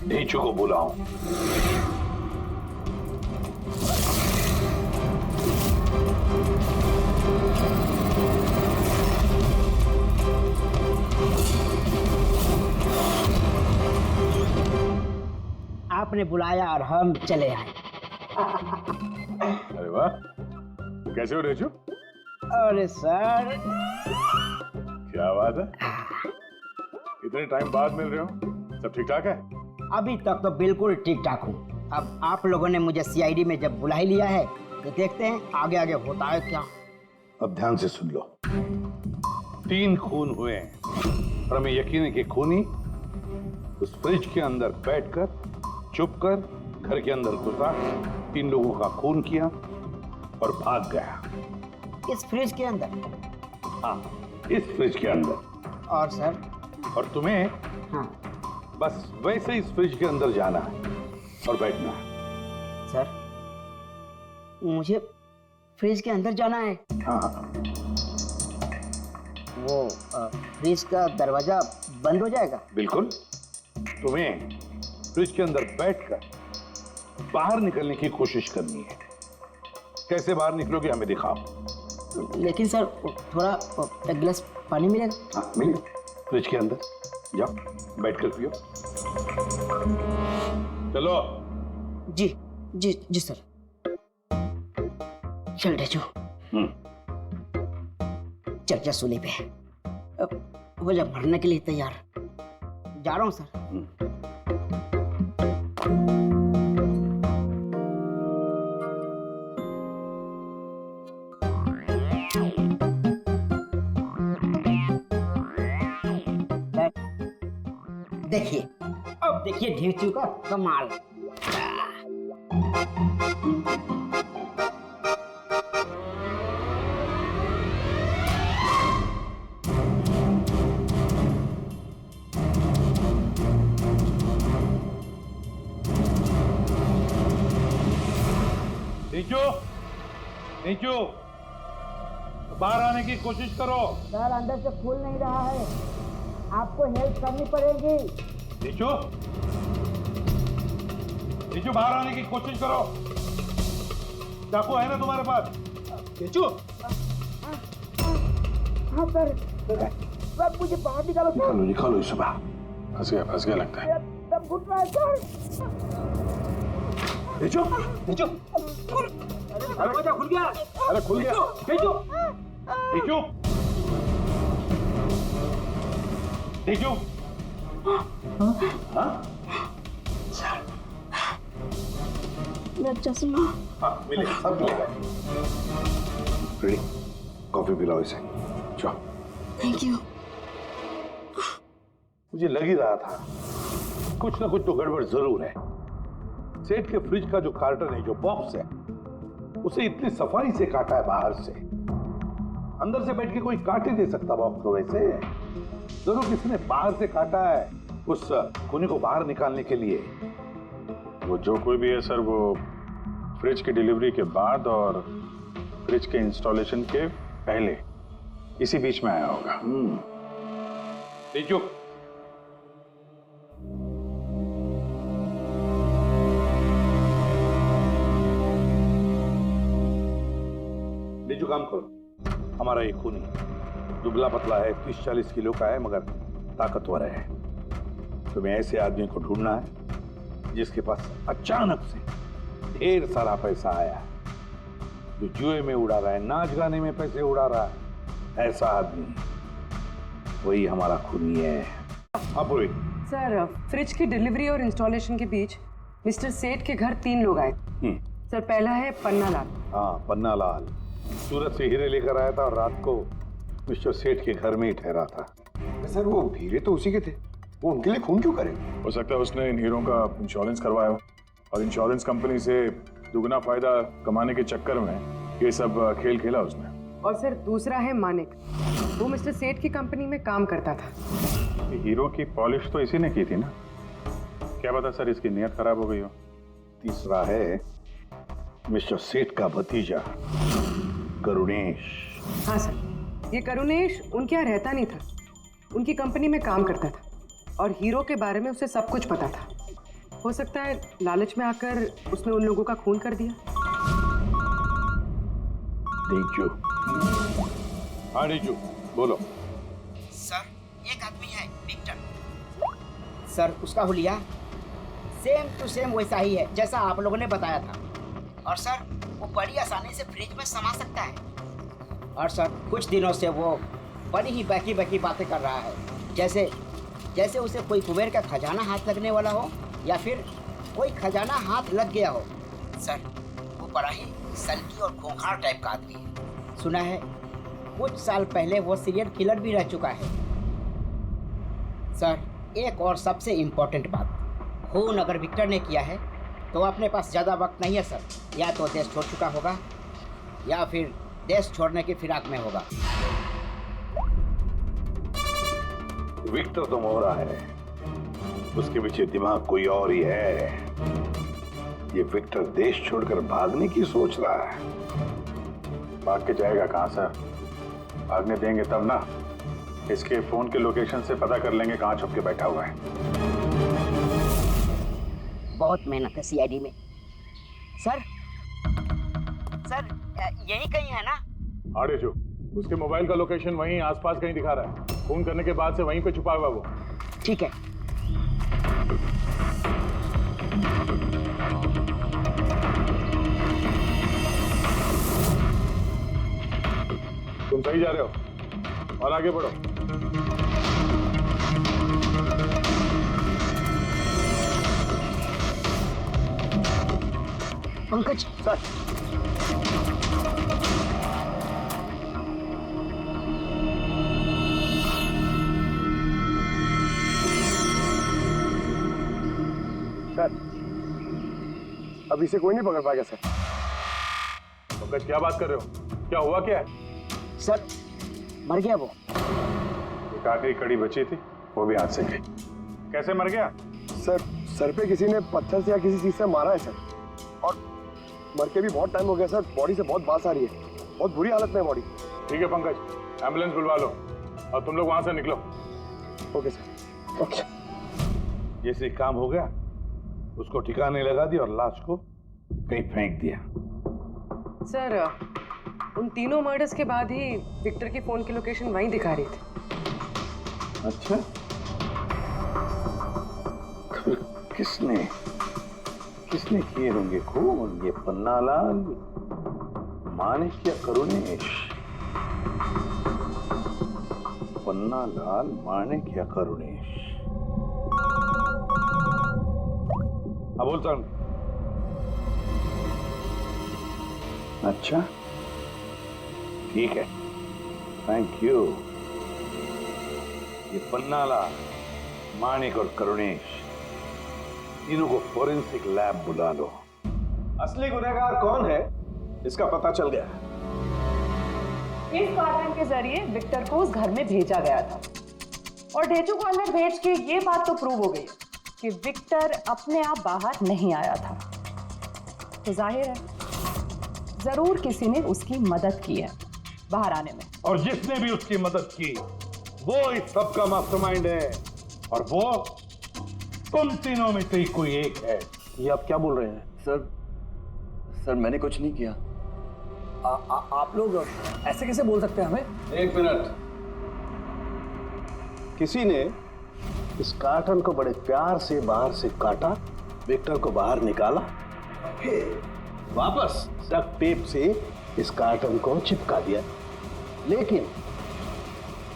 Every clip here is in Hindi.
ढींचू को बुलाऊं। आपने बुलाया और हम चले आए। अरे वाह, कैसे हो ढींचू? अरे सर, क्या बात है, इतने टाइम बाद मिल रहे हो, सब ठीक ठाक है? अभी तक तो बिल्कुल ठीक ठाक हूँ। अब आप लोगों ने मुझे सीआईडी में जब बुला ही लिया है तो देखते हैं आगे आगे होता है क्या। अब ध्यान से सुन लो। 3 खून हुए हैं और हमें यकीन है कि खूनी उस फ्रिज के अंदर बैठकर चुपकर घर के अंदर घुसा, 3 लोगों का खून किया और भाग गया। इस फ्रिज के अंदर? हाँ, इस फ्रिज के अंदर। और सर? और तुम्हें हाँ, बस वैसे इस फ्रिज के अंदर जाना है और बैठना है। सर, मुझे फ्रिज के अंदर जाना है? हाँ। वो फ्रिज का दरवाजा बंद हो जाएगा? बिल्कुल। तुम्हें फ्रिज के अंदर बैठकर बाहर निकलने की कोशिश करनी है। कैसे बाहर निकलोगे हमें दिखाओ। लेकिन सर, थोड़ा एक गिलास पानी मिलेगा? हाँ, मिलेगा। फ्रिज के अंदर जाओ, बैठकर पियो। चलो। जी जी जी सर। चल ढेचू, चल जा सूली पे। अब हो जा मरने के लिए तैयार। जा रहा हूँ सर। देखिए, अब देखिए ढेचू का कमाल। नीचू, नीचू, बाहर आने की कोशिश करो। सर, अंदर से खुल नहीं रहा है, आपको हेल्प करनी पड़ेगी। नीचू, नीचू, बाहर आने की कोशिश करो। चाकू है ना तुम्हारे पास? नीचू। हाँ सर, सर मुझे बाहर निकालो। निकालो निकालो इसे बाहर। फंस गया लगता है। सब घुट रहा है सर। नीचू, नीचू, दरवाजा खुल गया। अरे खुल गया। ढेचू, नीचू, नीचू। हाँ? मेरा चश्मा। हाँ, मिलेगा, सब मिलेगा। रेडी? कॉफी पिलाओ इसे। जाओ। Thank you. मुझे लग ही रहा था कुछ ना कुछ तो गड़बड़ जरूर है। सेठ के फ्रिज का जो कार्टन है, जो बॉक्स है, उसे इतनी सफाई से काटा है बाहर से। अंदर से बैठ के कोई काट ही दे सकता बॉक्स को वैसे। जरूर किसी ने बाहर से काटा है उस खूनी को बाहर निकालने के लिए। वो जो कोई भी है सर, वो फ्रिज की डिलीवरी के बाद और फ्रिज के इंस्टॉलेशन के पहले इसी बीच में आया होगा। नीचू, नीचू काम करो। हमारा ये खूनी दुबला पतला है, 30-40 किलो का है, मगर ताकतवर है। तुम्हें ऐसे आदमी को ढूंढना है जिसके पास अचानक से ढेर सारा पैसा आया है, जो जुए में उड़ा रहा है, नाच गाने में पैसे उड़ा रहा है। ऐसा आदमी, वही हमारा खूनी है। अब सर, फ्रिज की डिलीवरी और इंस्टॉलेशन के बीच मिस्टर सेठ के घर 3 लोग आए। सर, पहला है पन्ना लाल। हाँ, पन्ना लाल सूरत से हीरे लेकर आया था और रात को मिस्टर सेठ के घर में ही ठहरा था। सर, वो हीरे तो उसी के थे, वो उनके लिए खून क्यों करे? हो सकता है उसने इन हीरों का इंश्योरेंस करवाया हो और इंश्योरेंस कंपनी से दुगना फायदा कमाने के चक्कर में ये सब खेल खेला उसने। और सर, दूसरा है मानिक। वो मिस्टर सेठ की कंपनी में काम करता था। हीरो की पॉलिश तो इसी ने की थी ना, क्या पता सर इसकी नीयत खराब हो गई हो। तीसरा है मिस्टर सेठ का भतीजा करुणेश। हाँ सर, ये करुणेश उनके यहाँ रहता नहीं था, उनकी कंपनी में काम करता था और हीरो के बारे में उसे सब कुछ पता था। हो सकता है लालच में आकर उसने उन लोगों का खून कर दिया। रीजू, हाँ रीजू बोलो। सर एक आदमी है विक्टर। सर उसका हुलिया सेम टू सेम वैसा ही है जैसा आप लोगों ने बताया था। और सर वो बड़ी आसानी से फ्रिज में समा सकता है। और सर कुछ दिनों से वो बड़ी ही बहकी बहकी बातें कर रहा है, जैसे उसे कोई कुबेर का खजाना हाथ लगने वाला हो या फिर कोई खजाना हाथ लग गया हो। सर वो बड़ा ही सल्टी और खूंखार टाइप का आदमी है। सुना है कुछ साल पहले वो सीरियल किलर भी रह चुका है। सर एक और सबसे इम्पोर्टेंट बात, खून अगर विक्टर ने किया है तो अपने पास ज़्यादा वक्त नहीं है सर। या तो देश छोड़ चुका होगा या फिर देश छोड़ने की फिराक में होगा। विक्टर तो मोहरा है, उसके पीछे दिमाग कोई और ही है। ये विक्टर देश छोड़कर भागने की सोच रहा है। भाग के जाएगा कहाँ सर? भागने देंगे तब ना। इसके फोन के लोकेशन से पता कर लेंगे कहाँ छुप के बैठा हुआ है। बहुत मेहनत है सीआईडी में। सर यही कहीं है ना? हाँ रेजू, उसके मोबाइल का लोकेशन वहीं आसपास कहीं दिखा रहा है। फोन करने के बाद से वहीं पे छुपा हुआ वो। ठीक है। तुम सही जा रहे हो और आगे बढ़ो। पंकज सर, अभी से कोई नहीं पकड़ पाएगा सर। पंकज क्या बात कर रहे हो? क्या हुआ क्या है? सर मर गया वो। एक आखिरी कड़ी बची थी, वो भी हाथ से गई। कैसे मर गया? सर पे किसी ने पत्थर से या किसी चीज से मारा है सर, और मर के भी बहुत टाइम हो गया सर। बॉडी से बहुत बास आ रही है, बहुत बुरी हालत में है बॉडी। ठीक है पंकज, एम्बुलेंस बुलवा लो और तुम लोग वहां से निकलो। Okay sir. ओके। जैसे काम हो गया उसको ठिकाने लगा दिया और लाश को कहीं फेंक दिया। सर उन तीनों मर्डर्स के बाद ही विक्टर की फोन की लोकेशन वहीं दिखा रही थी। अच्छा, तो किसने किए होंगे खून? ये पन्नालाल, मानिक या करुणेश? पन्नालाल, मानिक या करुणेश? हाँ बोलता हूँ। अच्छा ठीक है, थैंक यू। ये पन्नालाल, मानिक और करुणेश तीनों को फोरेंसिक लैब बुला लो। असली गुनहगार कौन है इसका पता चल गया। इस कार्टन के जरिए विक्टर को उस घर में भेजा गया था और ढेचू को अंदर भेज के ये बात तो प्रूव हो गई कि विक्टर अपने आप बाहर नहीं आया था। तो जाहिर है जरूर किसी ने उसकी मदद की है बाहर आने में। और जिसने भी उसकी मदद की वो इस सब का मास्टरमाइंड है, और वो तुम तीनों में से ही कोई एक है। ये आप क्या बोल रहे हैं? सर मैंने कुछ नहीं किया। आप लोग ऐसे कैसे बोल सकते हैं हमें? एक मिनट। किसी ने इस कार्टन को बड़े प्यार से बाहर से काटा, विक्टर को बाहर निकाला, फिर वापस डक्ट टेप से इस कार्टन को चिपका दिया। लेकिन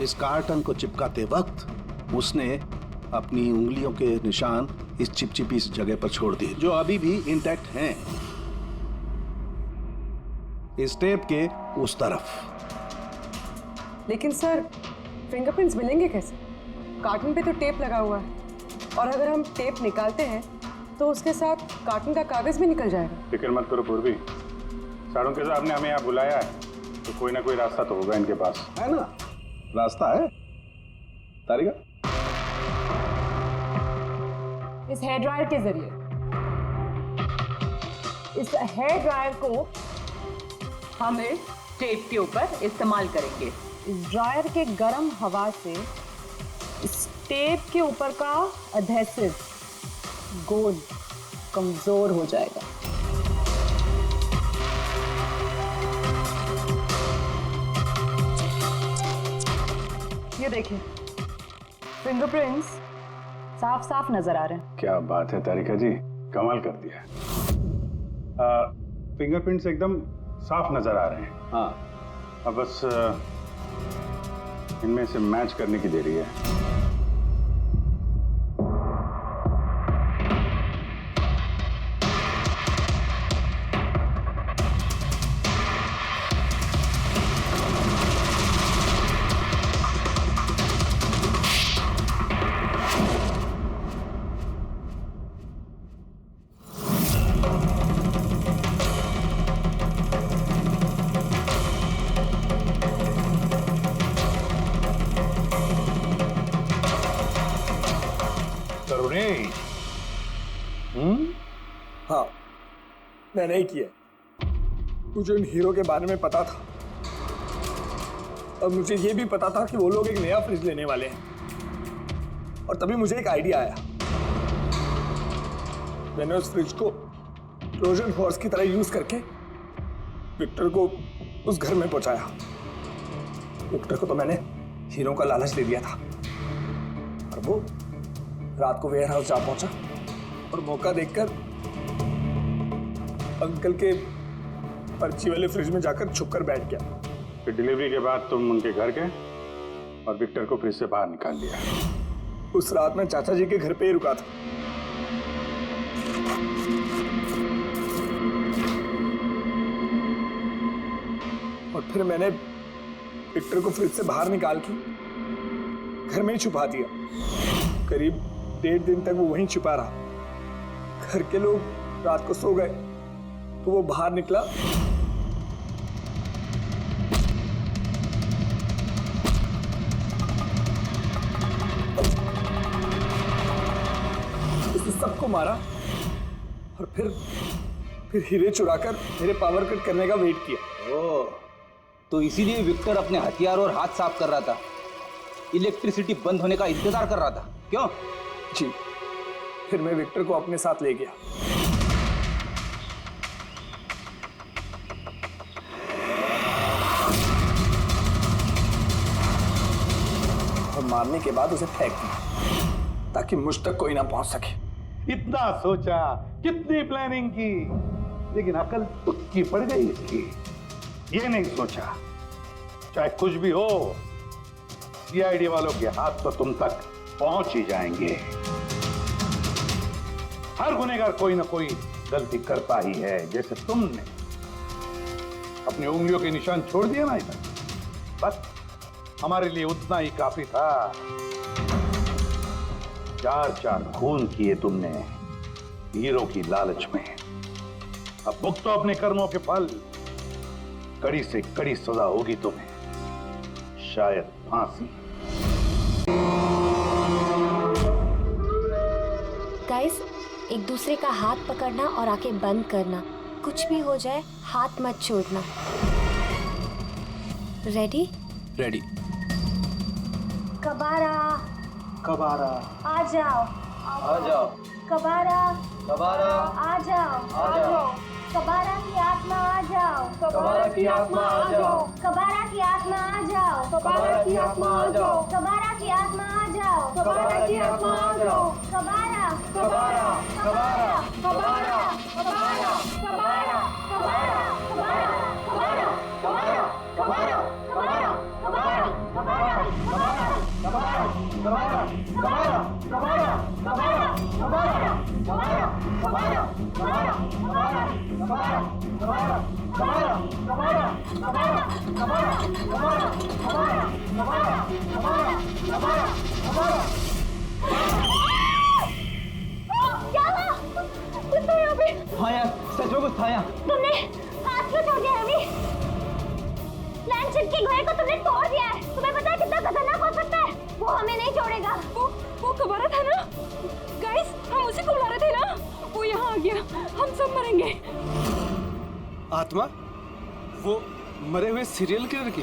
इस कार्टन को चिपकाते वक्त उसने अपनी उंगलियों के निशान इस चिपचिपी इस जगह पर छोड़ दिए, जो अभी भी इंटैक्ट हैं, इस टेप के उस तरफ। लेकिन सर फिंगरप्रिंट्स मिलेंगे कैसे? कार्टन पे तो टेप लगा हुआ है, और अगर हम टेप निकालते हैं तो उसके साथ कार्टन का कागज भी निकल जाएगा। फिक्र मत करो पूर्वी, साड़ों के साहब ने हमें यहाँ बुलाया है तो कोई ना कोई रास्ता तो होगा इनके पास। है ना? रास्ता है तारिका। इस हेयर ड्रायर के जरिए इस हेयर ड्रायर को हम इस टेप के ऊपर इस्तेमाल करेंगे। इस ड्रायर के गर्म हवा से इस टेप के ऊपर का एडहेसिव गोद कमजोर हो जाएगा। ये देखिए, फिंगरप्रिंट्स साफ साफ नजर आ रहे हैं। क्या बात है तारिका जी, कमाल कर दिया। फिंगरप्रिंट्स एकदम साफ नजर आ रहे हैं। हाँ, अब बस इनमें से मैच करने की देरी है। हाँ, मैंने ही किया। मुझे उन हीरो के बारे में पता था और मुझे ये भी पता था कि वो लोग एक नया फ्रिज लेने वाले हैं। और तभी मुझे एक आइडिया आया। मैंने उस फ्रिज को ट्रोजन हॉर्स की तरह यूज करके विक्टर को उस घर में पहुंचाया। विक्टर को तो मैंने हीरो का लालच दे दिया था और वो रात को वेयर हाउस जा पहुंचा और मौका देखकर अंकल के पर्ची वाले फ्रिज में जाकर छुपकर बैठ गया। फिर डिलीवरी के बाद तुम उनके घर गए और विक्टर को फ्रिज से बाहर निकाल दिया। उस रात मैं चाचा जी के घर पे ही रुका था। और फिर मैंने विक्टर को फ्रिज से बाहर निकाल के घर में ही छुपा दिया। करीब 1.5 दिन तक वो वहीं छुपा रहा। घर के लोग रात को सो गए तो वो बाहर निकला उसने सबको मारा और फिर हीरे चुराकर मेरे पावर कट करने का वेट किया। ओह, तो इसीलिए विक्टर अपने हथियार और हाथ साफ कर रहा था, इलेक्ट्रिसिटी बंद होने का इंतजार कर रहा था, क्यों? जी, फिर मैं विक्टर को अपने साथ ले गया और मारने के बाद उसे फेंक दिया ताकि मुझ तक कोई ना पहुंच सके। इतना सोचा, कितनी प्लानिंग की, लेकिन अकल तुक्की पड़ गई इसकी। ये नहीं सोचा चाहे कुछ भी हो, सीआईडी वालों के हाथ तो तुम तक पहुंच ही जाएंगे। हर गुनहगार कोई ना कोई गलती करता ही है। जैसे तुमने अपनी उंगलियों के निशान छोड़ दिया ना इधर, बस हमारे लिए उतना ही काफी था। 4 खून किए तुमने हीरो की लालच में। अब भुगतो अपने कर्मों के फल। कड़ी से कड़ी सजा होगी तुम्हें, शायद फांसी। गाइस, एक दूसरे का हाथ पकड़ना और आंखें बंद करना। कुछ भी हो जाए हाथ मत छोड़ना। रेडी? रेडी। कबारा कबारा आ जाओ, आ जाओ, कबारा कबारा आ जाओ, आ जाओ, कबारा की आत्मा आ जाओ, कबारा की आत्मा आ जाओ, कबारा की आत्मा आ जाओ, कबारा की आत्मा आ जाओ, कबारा की आत्मा आ जाओ, कबारा की आत्मा आ जाओ, कबारा कबारा कबारा कबारा कबारा कबारा कबारा कबारा कबारा कबारा कबारा कबारा कबारा कबारा हाँ यार, सच में कुछ था यहाँ। तुमने हाथ क्यों छोड़ दिया रवि? लैंडशिप के घोड़े को तुमने तोड़ दिया है। तुम्हें पता है कितना खतरनाक हो सकता है? वो हमें नहीं छोड़ेगा। वो कबारा था ना? गाइस, हम उसी को बुला रहे थे ना? वो यहाँ आ गया, हम सब मरेंगे। आत्मा? वो मरे हुए सीरियल किलर की?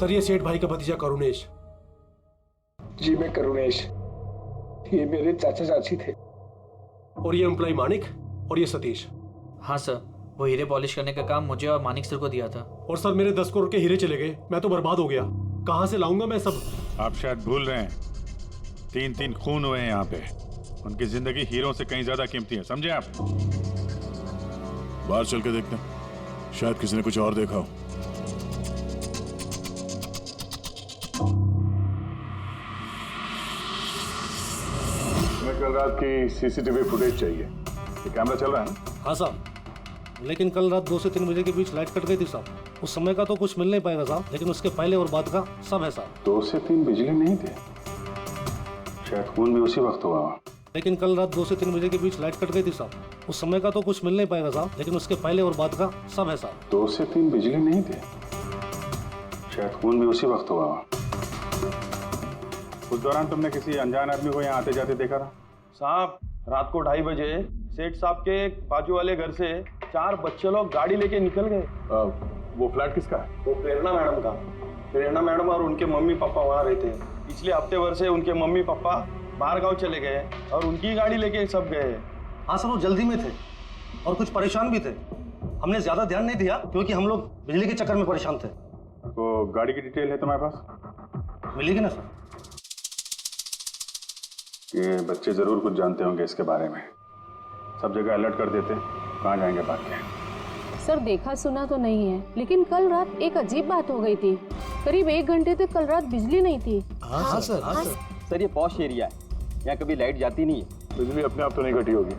सर ये सेठ भाई का भतीजा करुणेश। जी मैं करुणेश, ये मेरे चाचा चाची थे। और ये एम्प्लॉय मानिक और ये सतीश। हाँ सर, वो हीरे पॉलिश करने का काम मुझे और मानिक सर को दिया था। और सर मेरे 10 करोड़ के हीरे चले गए, मैं तो बर्बाद हो गया। कहाँ से लाऊंगा मैं सब? आप शायद भूल रहे हैं, 3 खून हुए हैं यहाँ पे। उनकी जिंदगी हीरों से कहीं ज्यादा कीमती है, समझे आप? बाहर चल के देखते हैं, शायद किसी ने कुछ और देखा हो। हमें कल रात की सीसीटीवी फुटेज चाहिए। ये कैमरा चल रहा है ना? हाँ साहब, लेकिन कल रात 2 से 3 बजे के बीच लाइट कट गई थी साहब। उस समय का तो कुछ मिल नहीं पाएगा साहब, लेकिन उसके पहले और बाद का सब है साहब। 2 से 3 बिजली नहीं थे, शायद खून भी उसी वक्त हुआ। लेकिन कल रात 2 से 3 बजे के बीच लाइट कट गई थी साहब। उस समय का तो कुछ मिल नहीं पाएगा साहब, लेकिन उसके पहले और बाद का सब है साहब। 2 से 3 बिजली नहीं थे, शायद खून भी उसी वक्त हुआ। उस दौरान तुमने किसी अनजान आदमी को यहाँ आते जाते देखा था? साहब रात को 2:30 बजे सेठ साहब के बाजू वाले घर से 4 बच्चे लोग गाड़ी लेके निकल गए। वो फ्लैट किसका है? वो प्रेरणा मैडम का। प्रेरणा मैडम और उनके मम्मी पापा वहाँ रहते हैं। पिछले हफ्ते भर से उनके मम्मी पापा बाहर गांव चले गए और उनकी गाड़ी लेके सब गए। हाँ सर, वो जल्दी में थे और कुछ परेशान भी थे। हमने ज्यादा ध्यान नहीं दिया क्योंकि हम लोग बिजली के चक्कर में परेशान थे। तो गाड़ी की डिटेल है तुम्हारे पास? मिलेगी ना सर? ये बच्चे जरूर कुछ जानते होंगे इसके बारे में। सब जगह अलर्ट कर देते, कहाँ जाएंगे बात के। सर देखा सुना तो नहीं है, लेकिन कल रात एक अजीब बात हो गई थी। करीब 1 घंटे तक कल रात बिजली नहीं थी। हाँ सर। सर ये पॉश एरिया है, यहाँ कभी लाइट जाती नहीं है। बिजली अपने आप तो नहीं कटी होगी,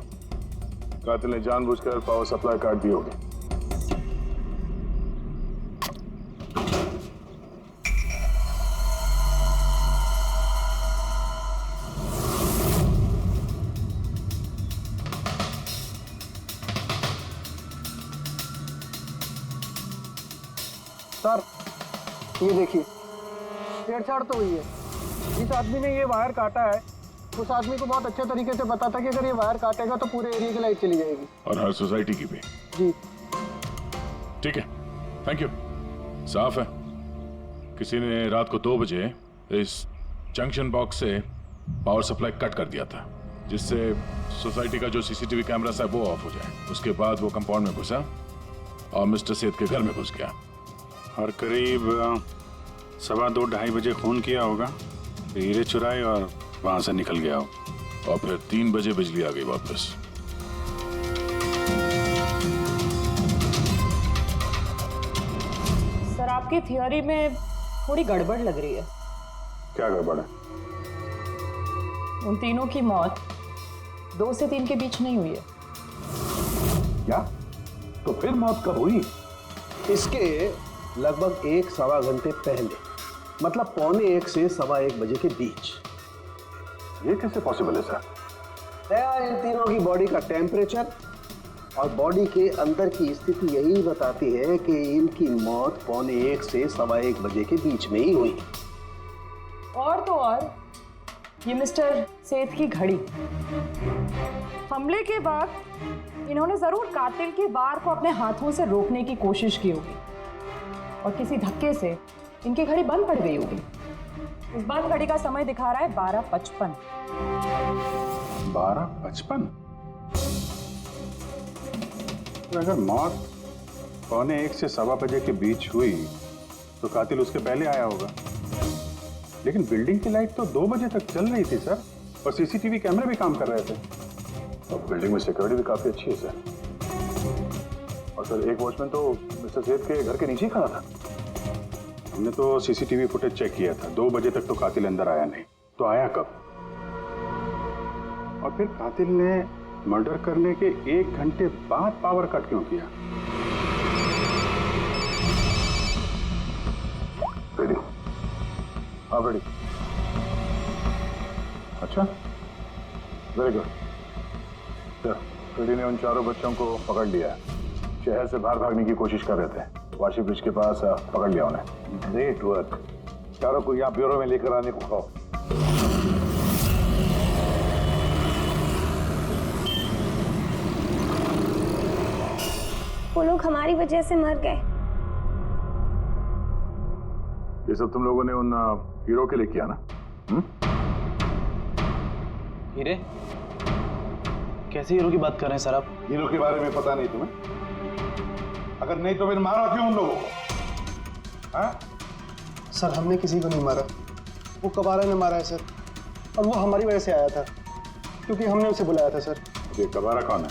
कातिल ने जानबूझकर पावर सप्लाई काट दी होगी। सर ये देखिए, छेड़छाड़ तो हुई है। जिस आदमी ने ये वायर काटा है उस आदमी को बहुत अच्छे तरीके से पता था कि अगर ये वायर काटेगा तो पूरे एरिया की लाइट चली जाएगी, और हर सोसाइटी की भी। जी ठीक है, थैंक यू। साफ है, किसी ने रात को 2 बजे इस जंक्शन बॉक्स से पावर सप्लाई कट कर दिया था, जिससे सोसाइटी का जो सीसीटीवी कैमरा है वो ऑफ हो जाए। उसके बाद वो कंपाउंड में घुसा और मिस्टर सेठ के घर में घुस गया। और करीब 2:15-2:30 बजे खून किया होगा, हीरे चुराए और वहां से निकल गया हो। और फिर 3 बजे बिजली आ गई वापस। सर आपकी थियोरी में थोड़ी गड़बड़ लग रही है। क्या गड़बड़ है? उन तीनों की मौत 2 से 3 के बीच नहीं हुई है। क्या? तो फिर मौत कब हुई? इसके लगभग 1-1.25 घंटे पहले, मतलब 1:45 से 1:15 बजे के बीच। ये कैसे पॉसिबल है सर? इन तीनों की बॉडी का टेम्परेचर और बॉडी के अंदर की स्थिति यही बताती है कि इनकी मौत 1:45 से 1:15 बजे के बीच में ही हुई। और तो और ये मिस्टर सेठ की घड़ी, हमले के बाद इन्होंने जरूर कातिल की वार को अपने हाथों से रोकने की कोशिश की होगी और किसी धक्के से इनकी घड़ी बंद पड़ गई होगी। इस बार घड़ी का समय दिखा रहा है 12:55। 12:55? तो अगर मौत 1:45 से 1:15 बजे के बीच हुई तो कातिल उसके पहले आया होगा। लेकिन बिल्डिंग की लाइट तो 2 बजे तक चल रही थी सर, और सीसीटीवी कैमरे भी काम कर रहे थे। और बिल्डिंग में सिक्योरिटी भी काफी अच्छी है सर। और सर एक वॉचमैन तो मिस्टर सेठ के घर के नीचे ही खड़ा था। हमने तो सीसीटीवी फुटेज चेक किया था, 2 बजे तक तो कातिल अंदर आया नहीं। तो आया कब? और फिर कातिल ने मर्डर करने के 1 घंटे बाद पावर कट क्यों किया? रेडी? हाँ रेडी। अच्छा, वेरी गुड सर। रेडी ने उन 4 बच्चों को पकड़ लिया है। शहर से बाहर भागने की कोशिश कर रहे थे, वाशी ब्रिज के पास पकड़ लिया उन्हें। Great work. 4 को यहाँ ब्यूरो में लेकर आने को कहो। वो लोग हमारी वजह से मर गए। ये सब तुम लोगों ने उन हीरो के लिए किया ना? हीरे? कैसे हीरो की बात कर रहे हैं सर आप? हीरो के बारे में पता नहीं तुम्हें? अगर नहीं तो फिर मारा क्यों उन लोगों को? हाँ? सर हमने किसी को नहीं मारा, वो कबारा ने मारा है सर, और वो हमारी वजह से आया था क्योंकि हमने उसे बुलाया था सर। ये कबारा कौन है?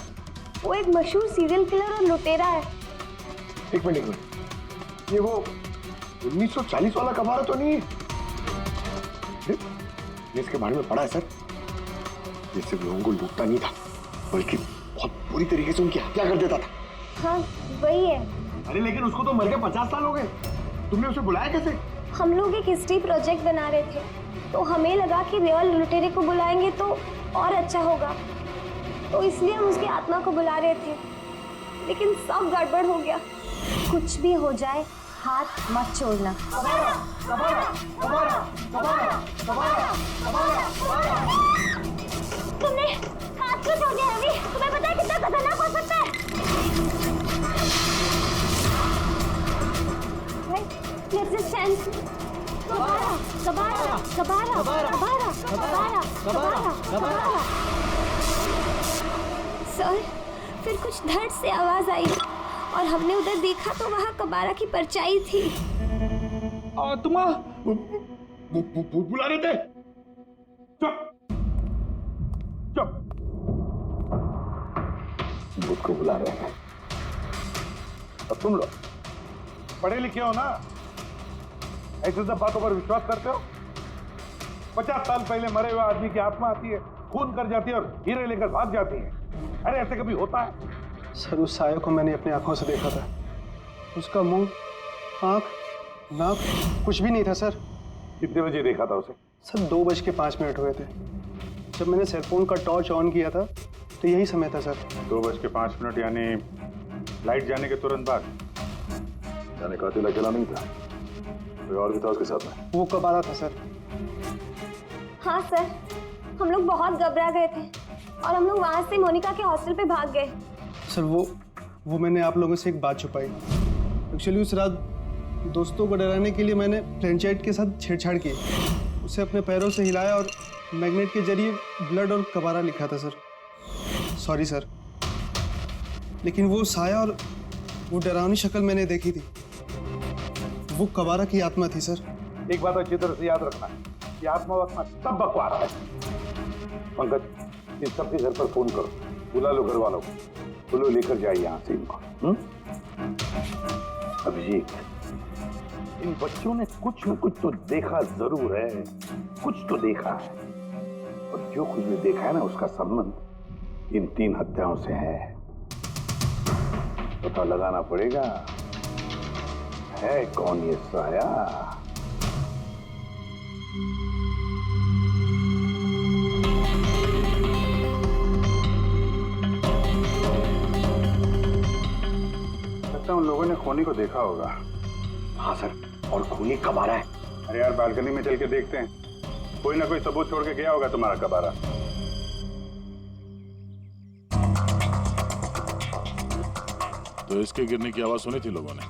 वो एक मशहूर सीरियल किलर और लुटेरा है। एक मिनट, ये वो 1940 वाला कबारा तो नहीं है? ये इसके बारे में पढ़ा है सर। ये सिर्फ लोगों को लूटता नहीं था, बल्कि बहुत बुरी तरीके से उनकी हत्या कर देता था। हाँ वही है। अरे लेकिन उसको तो मर के 50 साल हो गए, तुमने उसे बुलाया कैसे? हम लोग एक हिस्ट्री प्रोजेक्ट बना रहे थे, तो हमें लगा कि रियल लुटेरे को बुलाएंगे तो और अच्छा होगा, तो इसलिए हम उसकी आत्मा को बुला रहे थे, लेकिन सब गड़बड़ हो गया। कुछ भी हो जाए हाथ मत छोड़ना। तुमने हाथ क्यों छोड़ दिया रवि? तुम्हें पता है कितना खतरनाक हो सकता है? रेजिस्टेंस। कबारा, कबारा, कबारा, कबारा, कबारा, कबारा, कबारा। सर, फिर कुछ धड़ से आवाज आई और हमने उधर देखा तो वहाँ कबारा की परछाई थी। आत्मा बुला रहे थे। चुप चुप, भूत को बुला रहे हैं। अब तुम लोग पढ़े लिखे हो ना, ऐसे सब बातों पर विश्वास करते हो? 50 साल पहले मरे हुए आदमी की आत्मा आती है, खून कर जाती है और हीरे लेकर भाग जाती है। अरे ऐसे कभी होता है? सर उस साया को मैंने अपनी आंखों से देखा था। उसका मुंह, आंख, नाक कुछ भी नहीं था सर। कितने बजे देखा था उसे? सर 2:05 हुए थे। जब मैंने सेलफोन का टॉर्च ऑन किया था तो यही समय था सर। 2:05 यानी लाइट जाने के तुरंत बाद? यानी कातिल अकेला नहीं था, कोई और भी था उसके साथ में? वो कबारा था सर। हाँ सर, हम लोग बहुत घबरा गए थे और हम लोग वहाँ से मोनिका के हॉस्टल पे भाग गए। सर वो मैंने आप लोगों से एक बात छुपाई। एक्चुअली उस रात दोस्तों को डराने के लिए मैंने फ्लैशलाइट के साथ छेड़छाड़ की, उसे अपने पैरों से हिलाया और मैग्नेट के जरिए ब्लड और कबारा लिखा था सर। सॉरी सर, लेकिन वो साया और वो डरावनी शक्ल मैंने देखी थी, वो कबारा की आत्मा थी सर। एक बात अच्छी तरह से याद रखना, ये आत्मा वात्मा सब बकवास है। पंकज, इन सबके घर पर फोन करो, बुला लो घर वालों को, बोलो लेकर जाइए यहाँ से इनको। अभिजीत, इन बच्चों ने कुछ न कुछ तो देखा जरूर है, कुछ तो देखा है, और जो कुछ भी देखा है ना उसका संबंध इन 3 हत्याओं से है। पता लगाना पड़ेगा है कौन ये साया। लगता है उन लोगों ने खूनी को देखा होगा। हाँ सर, और खूनी कबारा है। अरे यार बालकनी में चल के देखते हैं, कोई ना कोई सबूत छोड़ के गया होगा तुम्हारा कबारा। तो इसके गिरने की आवाज सुनी थी लोगों ने?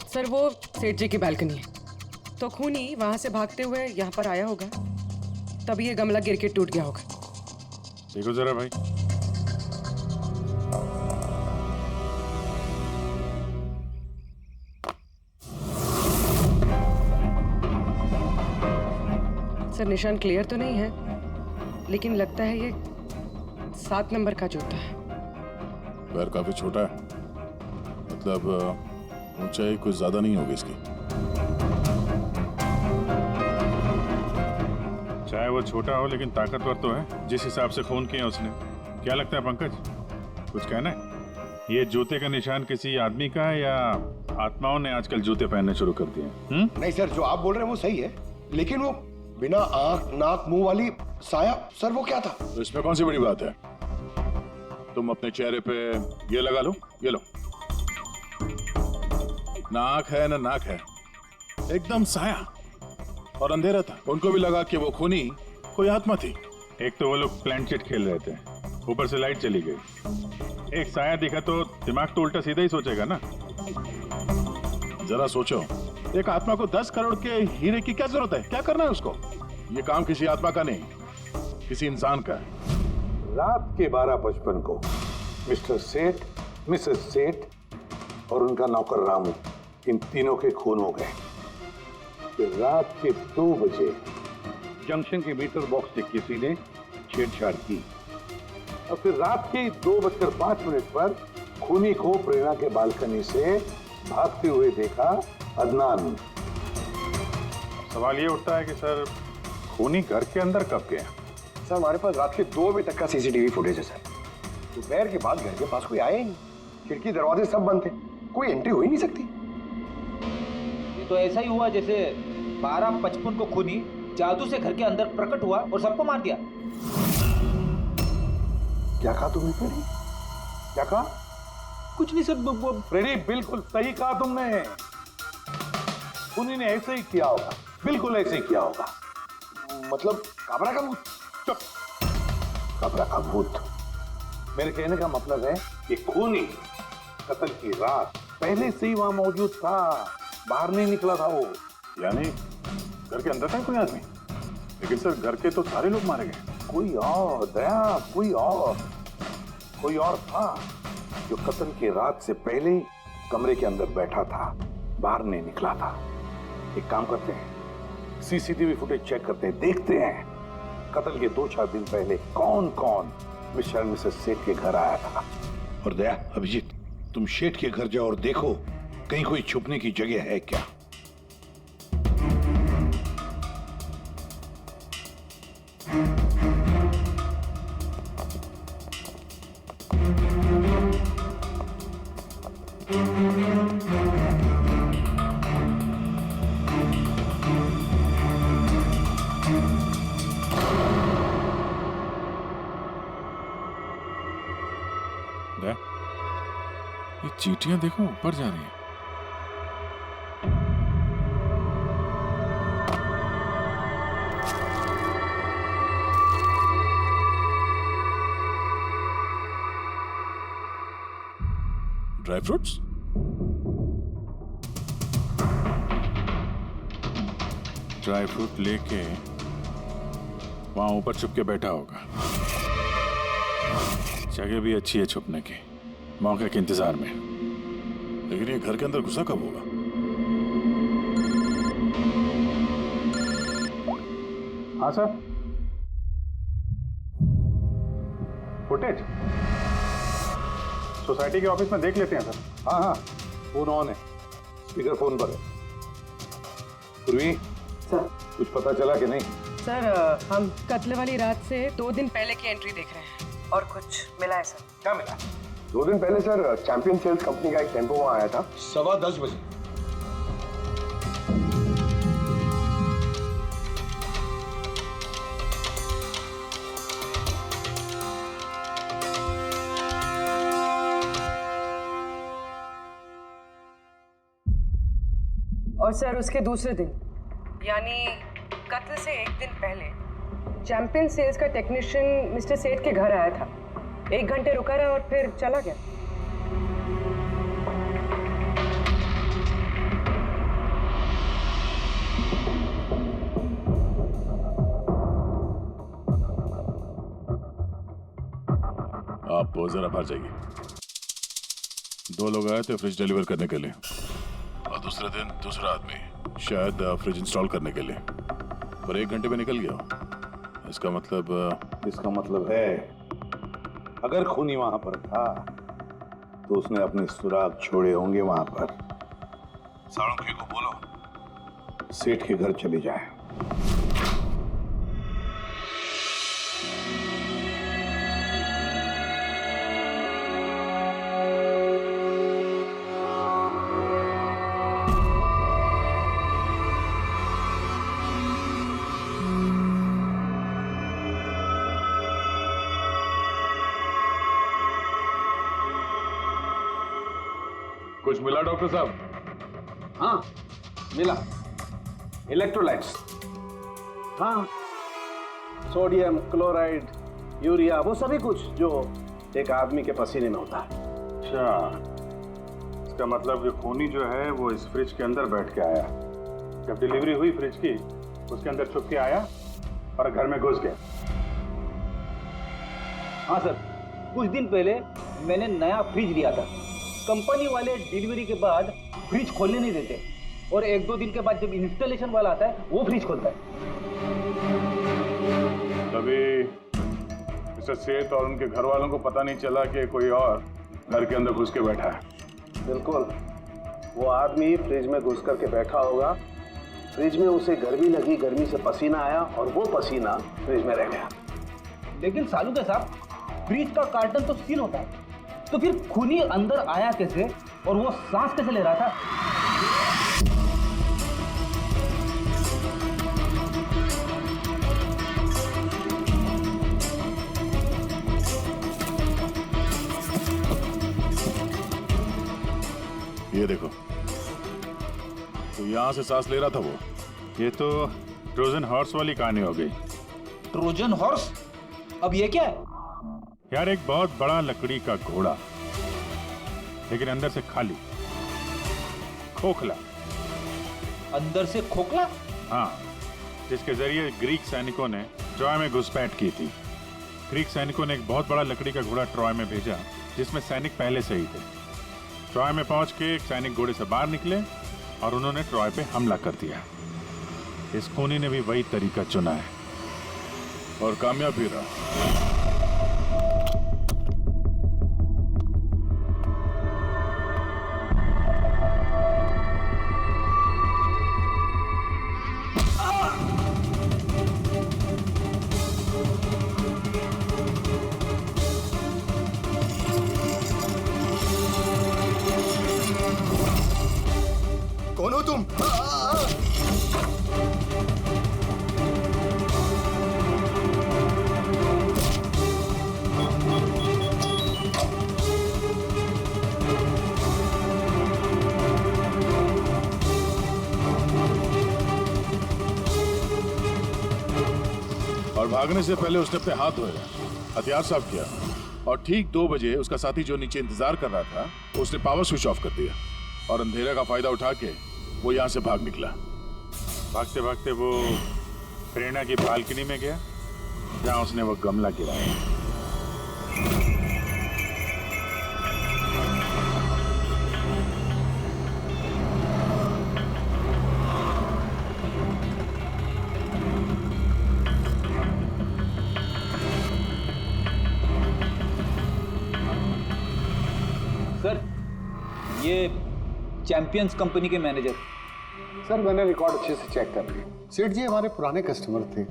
सर वो सेठ जी की बालकनी है, तो खूनी वहां से भागते हुए यहाँ पर आया होगा, तभी ये गमला गिर के टूट गया होगा। देखो जरा भाई। सर निशान क्लियर तो नहीं है, लेकिन लगता है ये 7 नंबर का जूता है। पैर काफी छोटा है, मतलब ऊंचाई कुछ ज्यादा नहीं होगी इसकी। चाहे वो छोटा हो लेकिन ताकतवर तो है, जिस हिसाब से खून किया उसने। क्या लगता है पंकज, कुछ कहना है? ये जूते का निशान किसी आदमी का है या आत्माओं ने आजकल जूते पहनने शुरू कर दिए? नहीं सर, जो आप बोल रहे हैं वो सही है, लेकिन वो बिना आंख नाक मुंह वाली साया, सर वो क्या था? तो इसमें कौन सी बड़ी बात है? तुम अपने चेहरे पे ये लगा लो, ये लो। ना आंख है ना नाक है, एकदम साया, और अंधेरा था। उनको भी लगा कि वो खूनी कोई आत्मा थी। एक तो वो लोग प्लान चिट खेल रहे थे, ऊपर से लाइट चली गई। एक साया दिखा तो दिमाग तो उल्टा सीधा ही सोचेगा ना। जरा सोचो, एक आत्मा को 10 करोड़ के हीरे की क्या जरूरत है? क्या करना है उसको? ये काम किसी आत्मा का नहीं, किसी इंसान का है। रात के 12:55 को मिस्टर सेठ, मिसेस सेठ और उनका नौकर रामू, इन तीनों के खून हो गए। फिर रात के 2 बजे जंक्शन के मीटर बॉक्स से किसी ने छेड़छाड़ की और फिर रात के 2:05 पर खूनी को प्रेरणा के बालकनी से भागते हुए देखा अदनान। सवाल ये उठता है कि सर खूनी घर के अंदर कब गया? सर हमारे पास रात के 2 बजे तक का सीसीटीवी फुटेज है सर। दोपहर के बाद घर के पास कोई आया ही नहीं, खिड़की दरवाजे सब बंद थे, कोई एंट्री हो ही नहीं सकती। ये तो ऐसा ही हुआ जैसे 12:55 को खूनी जादू से घर के अंदर प्रकट हुआ और सबको मार दिया। क्या कहा तुमने फ्रेडी? क्या कहा? कुछ नहीं सर, फ्रेडी बिल्कुल सही कहा तुमने। खूनी ने ऐसे ही किया होगा, बिल्कुल ऐसे ही किया होगा। मतलब काबरा का भूत? चुप। काबरा का भूत? मेरे कहने का मतलब है कि खूनी कत्ल की रात पहले से ही वहां मौजूद था, बाहर नहीं निकला था वो। यानी घर के अंदर था कोई आदमी, लेकिन सर घर के तो सारे लोग मारे गए। कोई और दया, कोई और था जो कत्ल की रात से पहले कमरे के अंदर बैठा था, बाहर नहीं निकला था। एक काम करते हैं, सीसीटीवी फुटेज चेक करते हैं, देखते हैं कत्ल के 2-4 दिन पहले कौन कौन मिस्टर और मिसेस सेठ के घर आया था। और दया, अभिजीत, तुम शेठ के घर जाओ और देखो कहीं कोई छुपने की जगह है क्या। ये चींटियां देखो ऊपर जा रही हैं। Dry fruits? ड्राई फ्रूट लेके वहां ऊपर छुप के बैठा होगा। जगह भी अच्छी है छुपने की, मौके के इंतजार में। लेकिन ये घर के अंदर घुसा कब होगा? हाँ सर, फुटेज सोसाइटी के ऑफिस में देख लेते हैं सर। हाँ, फोन ऑन है, स्पीकर फोन पर है। पूर्वी सर, कुछ पता चला कि नहीं? सर हम कत्ल वाली रात से 2 दिन पहले की एंट्री देख रहे हैं और कुछ मिला है सर। क्या मिला? 2 दिन पहले सर चैंपियन सेल्स कंपनी का एक टेम्पो वहां आया था 10:15 बजे। और सर उसके दूसरे दिन यानी कत्ल से 1 दिन पहले चैंपियन सेल्स का टेक्नीशियन मिस्टर सेठ के घर आया था। 1 घंटे रुका रहा और फिर चला गया। आप जरा बाहर जाइए। 2 लोग आए थे फ्रिज डिलीवर करने के लिए और दूसरे दिन दूसरा आदमी शायद फ्रिज इंस्टॉल करने के लिए, पर 1 घंटे में निकल गया। इसका मतलब है अगर खूनी वहां पर था तो उसने अपने सुराग छोड़े होंगे वहां पर। साळुंखे को बोलो सेठ के घर चले जाए। कुछ मिला डॉक्टर साहब? हाँ मिला, इलेक्ट्रोलाइट्स। हाँ, सोडियम क्लोराइड, यूरिया, वो सभी कुछ जो एक आदमी के पसीने में होता है। अच्छा, इसका मतलब कि खूनी जो है वो इस फ्रिज के अंदर बैठ के आया। जब डिलीवरी हुई फ्रिज की, उसके अंदर छुप के आया और घर में घुस गया। हाँ सर, कुछ दिन पहले मैंने नया फ्रिज लिया था। कंपनी वाले डिलीवरी के बाद फ्रिज खोलने नहीं देते और 1-2 दिन के बाद जब इंस्टॉलेशन वाला आता है वो फ्रिज खोलता है। तभी मिस्टर सेठ और उनके घर वालों को पता नहीं चला कि कोई और घर के अंदर घुस के बैठा है। बिल्कुल, वो आदमी फ्रिज में घुस करके बैठा होगा। फ्रिज में उसे गर्मी लगी, गर्मी से पसीना आया और वो पसीना फ्रिज में रह गया। लेकिन सालू साहब, फ्रिज का कार्टन तो सील होता है, तो फिर खूनी अंदर आया कैसे और वो सांस कैसे ले रहा था? ये देखो, तो यहां से सांस ले रहा था वो। ये तो ट्रोजन हॉर्स वाली कहानी हो गई। Trojan horse? अब ये क्या है? यार, एक बहुत बड़ा लकड़ी का घोड़ा, लेकिन अंदर से खाली, खोखला। अंदर से खोखला? हाँ, जिसके जरिए ग्रीक सैनिकों ने ट्रॉय में घुसपैठ की थी। ग्रीक सैनिकों ने एक बहुत बड़ा लकड़ी का घोड़ा ट्रॉय में भेजा, जिसमें सैनिक पहले से ही थे। ट्रॉय में पहुंच के एक सैनिक घोड़े से बाहर निकले और उन्होंने ट्रॉय पे हमला कर दिया। इस खूनी ने भी वही तरीका चुना है और कामयाब भी रहा। कौन हो तुम? और भागने से पहले उसने अपने हाथ धोए, हथियार साफ किया और ठीक 2 बजे उसका साथी जो नीचे इंतजार कर रहा था, उसने पावर स्विच ऑफ कर दिया और अंधेरे का फायदा उठा के वो यहाँ से भाग निकला। भागते भागते वो प्रेरणा की बालकनी में गया, जहाँ उसने वो गमला गिराया। सर, ये चैंपियंस कंपनी के मैनेजर। सर, मैंने रिकॉर्ड अच्छे से चेक कर लिया। सेठ जी हमारे पुराने कस्टमर थे।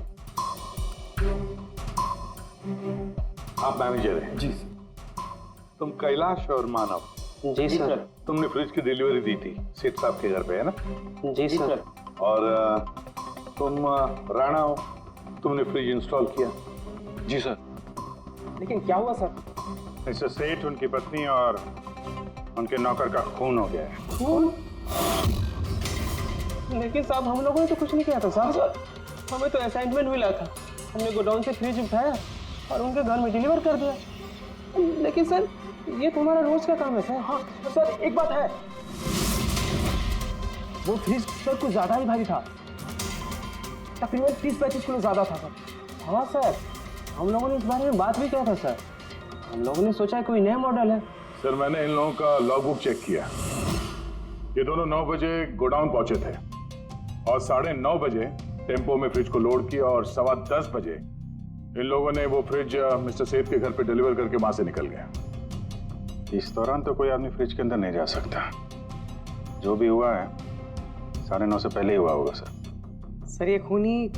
आप मैनेजर हैं? जी तुम कैलाश और मानव? जी सर। तुमने फ्रिज की डिलीवरी दी थी सेठ साहब के घर पे, है ना? जी सर। और तुम राणा हो, तुमने फ्रिज इंस्टॉल किया? जी सर। लेकिन क्या हुआ सर? मिस्टर सेठ, उनकी पत्नी और उनके नौकर का खून हो गया है। खून? लेकिन साहब, हम लोगों ने तो कुछ नहीं किया था साहब। हमें तो असाइनमेंट मिला था। हमने गोडाउन से फ्रिज उठाया और उनके घर में डिलीवर कर दिया। लेकिन सर, ये तो हमारा रोज का काम है सर। हाँ सर, एक बात है, वो फ्रिज सर कुछ ज्यादा ही भारी था, तकरीबन 30-35 किलो ज्यादा था सर। हाँ सर, हम लोगों ने इस बारे में बात भी किया था सर। हम लोगों ने सोचा कोई नया मॉडल है। सर, मैंने इन लोगों का लॉगबुक चेक किया। ये दोनों 9 बजे गोडाउन पहुंचे थे और 9:30 बजे टेम्पो में फ्रिज को लोड किया और 10:15 बजे इन लोगों ने वो फ्रिज मिस्टर सेठ के घर पे डिलीवर करके वहां से निकल गए। इस दौरान तो कोई आदमी फ्रिज के अंदर नहीं जा सकता। जो भी हुआ है 9:30 से पहले ही हुआ होगा सर। सर, ये खूनी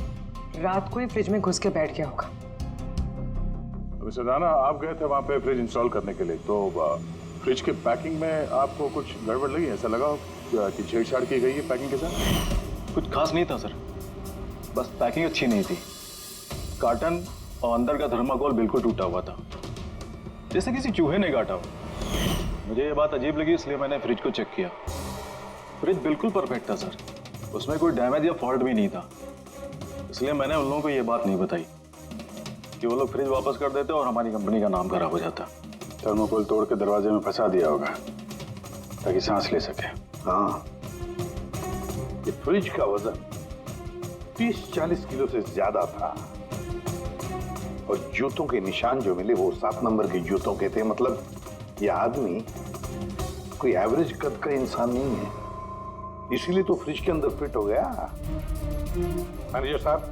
रात को ही फ्रिज में घुस के बैठ गया होगा। मिस्टर राणा, आप गए थे वहां पे फ्रिज इंस्टॉल करने के लिए, तो फ्रिज के पैकिंग में आपको कुछ गड़बड़ लगी? ऐसा लगा कि छेड़छाड़ की गई है पैकिंग के साथ? कुछ खास नहीं था सर, बस पैकिंग अच्छी नहीं थी। कार्टन और अंदर का थर्माकोल बिल्कुल टूटा हुआ था, जैसे किसी चूहे ने काटा हो। मुझे ये बात अजीब लगी, इसलिए मैंने फ्रिज को चेक किया। फ्रिज बिल्कुल परफेक्ट था सर, उसमें कोई डैमेज या फॉल्ट भी नहीं था। इसलिए मैंने उन लोगों को ये बात नहीं बताई कि वो लोग फ्रिज वापस कर देते और हमारी कंपनी का नाम खराब हो जाता। थर्मोकोल तोड़ के दरवाजे में फंसा दिया होगा ताकि सांस ले सके। हाँ, ये फ्रिज का वजन 30-40 किलो से ज्यादा था और जूतों के निशान जो मिले वो 7 नंबर के जूतों के थे। मतलब ये आदमी कोई एवरेज कद का इंसान नहीं है, इसीलिए तो फ्रिज के अंदर फिट हो गया। मैनेजर साहब।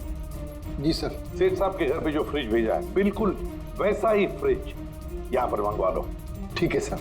जी सर। सेठ साहब के घर पे जो फ्रिज भेजा है बिल्कुल वैसा ही फ्रिज यहाँ पर मंगवा लो। ठीक है सर।